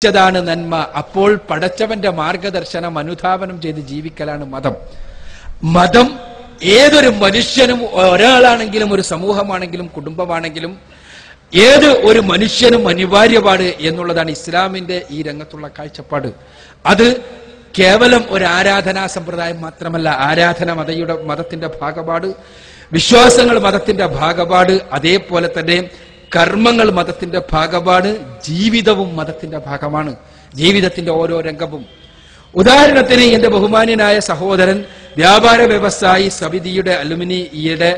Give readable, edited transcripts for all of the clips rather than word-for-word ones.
ാണ് നന്മ. അപ്പോൾ പടച്ചവന്റെ മാർഗദർശനം അനുധാവനം ചെയ്ത് ജീവിക്കലാണ് മതം. മതം ഏതൊരു മനുഷ്യനും, ഒരാളാണെങ്കിലും ഒരു സമൂഹമാണെങ്കിലും കുടുംബമാണെങ്കിലും ഏത് ഒരു മനുഷ്യനും അനിവാര്യമാണ് എന്നുള്ളതാണ് ഇസ്ലാമിന്റെ ഈ രംഗത്തുള്ള കാഴ്ചപ്പാട്. അത് കേവലം ഒരു ആരാധനാ സമ്പ്രദായം മാത്രമല്ല, ആരാധന മതത്തിന്റെ ഭാഗപാട്, വിശ്വാസങ്ങൾ മതത്തിന്റെ ഭാഗപാട്, അതേപോലെ തന്നെ കർമ്മങ്ങൾ മതത്തിന്റെ ഭാഗമാണ്, ജീവിതവും മതത്തിന്റെ ഭാഗമാണ്, ജീവിതത്തിന്റെ ഓരോ രംഗവും. ഉദാഹരണത്തിന് എന്റെ ബഹുമാന്യനായ സഹോദരൻ വ്യാപാര വ്യവസായി സമിതിയുടെ അലുമിനിയുടെ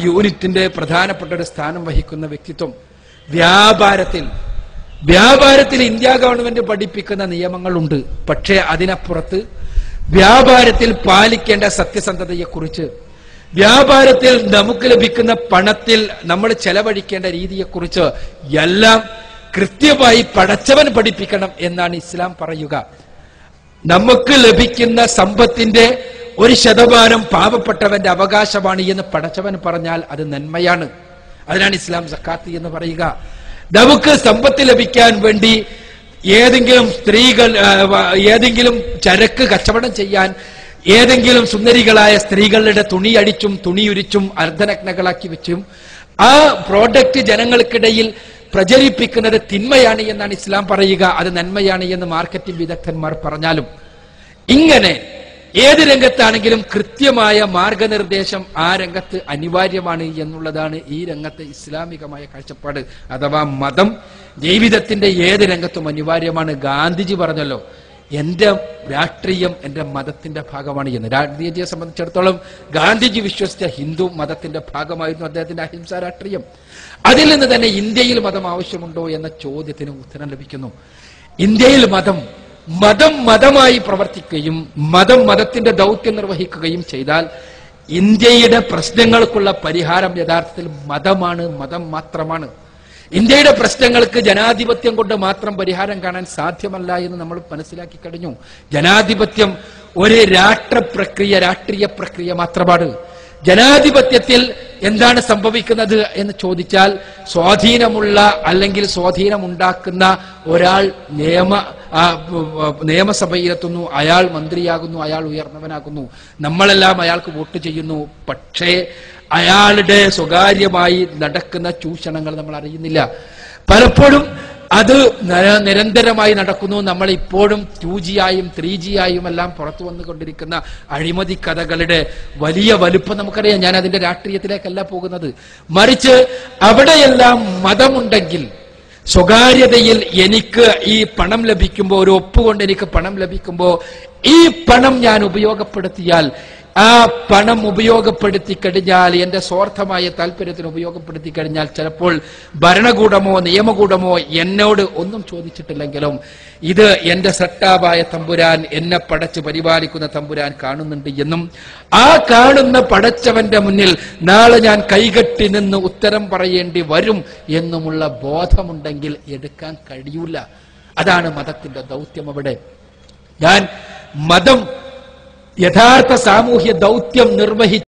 യൂണിറ്റിന്റെ പ്രധാനപ്പെട്ട ഒരു സ്ഥാനം വഹിക്കുന്ന വ്യക്തിത്വം. വ്യാപാരത്തിൽ ഇന്ത്യ ഗവൺമെന്റ് പഠിപ്പിക്കുന്ന നിയമങ്ങളുണ്ട്. പക്ഷേ അതിനപ്പുറത്ത് വ്യാപാരത്തിൽ പാലിക്കേണ്ട സത്യസന്ധതയെക്കുറിച്ച്, വ്യാപാരത്തിൽ നമുക്ക് ലഭിക്കുന്ന പണത്തിൽ നമ്മൾ ചെലവഴിക്കേണ്ട രീതിയെക്കുറിച്ച് എല്ലാം കൃത്യമായി പടച്ചവൻ പഠിപ്പിക്കണം എന്നാണ് ഇസ്ലാം പറയുക. നമുക്ക് ലഭിക്കുന്ന സമ്പത്തിന്റെ 1% പാവപ്പെട്ടവന്റെ അവകാശമാണ് എന്ന് പടച്ചവൻ പറഞ്ഞാൽ അത് നന്മയാണ്. അതിനാണ് ഇസ്ലാം സക്കാത്ത് എന്ന് പറയുക. നമുക്ക് സമ്പത്ത് ലഭിക്കാൻ വേണ്ടി ഏതെങ്കിലും ചരക്ക് കച്ചവടം ചെയ്യാൻ ഏതെങ്കിലും സുന്ദരികളായ സ്ത്രീകളുടെ തുണി അടിച്ചും തുണിയുരിച്ചും അർദ്ധനഗ്നകളാക്കി വെച്ചും ആ പ്രോഡക്റ്റ് ജനങ്ങൾക്കിടയിൽ പ്രചരിപ്പിക്കുന്നത് തിന്മയാണ് എന്നാണ് ഇസ്ലാം പറയുക. അത് നന്മയാണ് എന്ന് മാർക്കറ്റിംഗ് വിദഗ്ധന്മാർ പറഞ്ഞാലും, ഇങ്ങനെ ഏത് രംഗത്താണെങ്കിലും കൃത്യമായ മാർഗനിർദ്ദേശം ആ രംഗത്ത് അനിവാര്യമാണ് എന്നുള്ളതാണ് ഈ രംഗത്തെ ഇസ്ലാമികമായ കാഴ്ചപ്പാട്. അഥവാ മതം ജീവിതത്തിന്റെ ഏത് രംഗത്തും അനിവാര്യമാണ്. ഗാന്ധിജി പറഞ്ഞല്ലോ, എന്റെ രാഷ്ട്രീയം എന്റെ മതത്തിന്റെ ഭാഗമാണ് എന്ന്. ഗാന്ധിജിയെ സംബന്ധിച്ചിടത്തോളം ഗാന്ധിജി വിശ്വസിച്ച ഹിന്ദു മതത്തിന്റെ ഭാഗമായിരുന്നു അദ്ദേഹത്തിന്റെ അഹിംസാ രാഷ്ട്രീയം. അതിൽ നിന്ന് തന്നെ ഇന്ത്യയിൽ മതം ആവശ്യമുണ്ടോ എന്ന ചോദ്യത്തിന് ഉത്തരം ലഭിക്കുന്നു. ഇന്ത്യയിൽ മതമായി പ്രവർത്തിക്കുകയും മതത്തിന്റെ ദൗത്യം നിർവഹിക്കുകയും ചെയ്താൽ ഇന്ത്യയുടെ പ്രശ്നങ്ങൾക്കുള്ള പരിഹാരം യഥാർത്ഥത്തിൽ മതം മാത്രമാണ്. ഇന്ത്യയുടെ പ്രശ്നങ്ങൾക്ക് ജനാധിപത്യം കൊണ്ട് മാത്രം പരിഹാരം കാണാൻ സാധ്യമല്ല എന്ന് നമ്മൾ മനസ്സിലാക്കി കഴിഞ്ഞു. ജനാധിപത്യം ഒരു രാഷ്ട്രീയ പ്രക്രിയ മാത്രമാണ്. ജനാധിപത്യത്തിൽ എന്താണ് സംഭവിക്കുന്നത് എന്ന് ചോദിച്ചാൽ, സ്വാധീനമുള്ള അല്ലെങ്കിൽ സ്വാധീനമുണ്ടാക്കുന്ന ഒരാൾ നിയമസഭയിലെത്തുന്നു, അയാൾ മന്ത്രിയാകുന്നു, അയാൾ ഉയർന്നവനാകുന്നു, നമ്മളെല്ലാം അയാൾക്ക് വോട്ട് ചെയ്യുന്നു. പക്ഷേ അയാളുടെ സ്വകാര്യമായി നടക്കുന്ന ചൂഷണങ്ങൾ നമ്മൾ അറിയുന്നില്ല. പലപ്പോഴും അത് നിരന്തരമായി നടക്കുന്നു. നമ്മൾ ഇപ്പോഴും 2G ആയും 3G ആയും എല്ലാം പുറത്തു വന്നുകൊണ്ടിരിക്കുന്ന അഴിമതി കഥകളുടെ വലിയ വലുപ്പം നമുക്കറിയാം. ഞാൻ അതിന്റെ രാഷ്ട്രീയത്തിലേക്കല്ല പോകുന്നത്. മറിച്ച് അവിടെയെല്ലാം മതമുണ്ടെങ്കിൽ, സ്വകാര്യതയിൽ എനിക്ക് ഈ പണം ലഭിക്കുമ്പോൾ, ഒരു ഒപ്പുകൊണ്ട് എനിക്ക് പണം ലഭിക്കുമ്പോൾ, ഈ പണം ഞാൻ ഉപയോഗപ്പെടുത്തിയാൽ, ആ പണം ഉപയോഗപ്പെടുത്തി കഴിഞ്ഞാൽ, എന്റെ സ്വാർത്ഥമായ താല്പര്യത്തിന് ഉപയോഗപ്പെടുത്തി കഴിഞ്ഞാൽ, ചിലപ്പോൾ ഭരണകൂടമോ നിയമകൂടമോ എന്നോട് ഒന്നും ചോദിച്ചിട്ടില്ലെങ്കിലും ഇത് എന്റെ സട്ടാവായ തമ്പുരാൻ, എന്നെ പടച്ച് പരിപാലിക്കുന്ന തമ്പുരാൻ കാണുന്നുണ്ട് എന്നും, ആ കാണുന്ന പടച്ചവന്റെ മുന്നിൽ നാളെ ഞാൻ കൈകെട്ടി നിന്ന് ഉത്തരം പറയേണ്ടി വരും എന്നുമുള്ള ബോധമുണ്ടെങ്കിൽ എടുക്കാൻ കഴിയൂല. അതാണ് മതത്തിന്റെ ദൗത്യം. അവിടെ മതം യഥാർത്ഥ സാമൂഹ്യ ദൗത്യം നിർവഹിച്ചു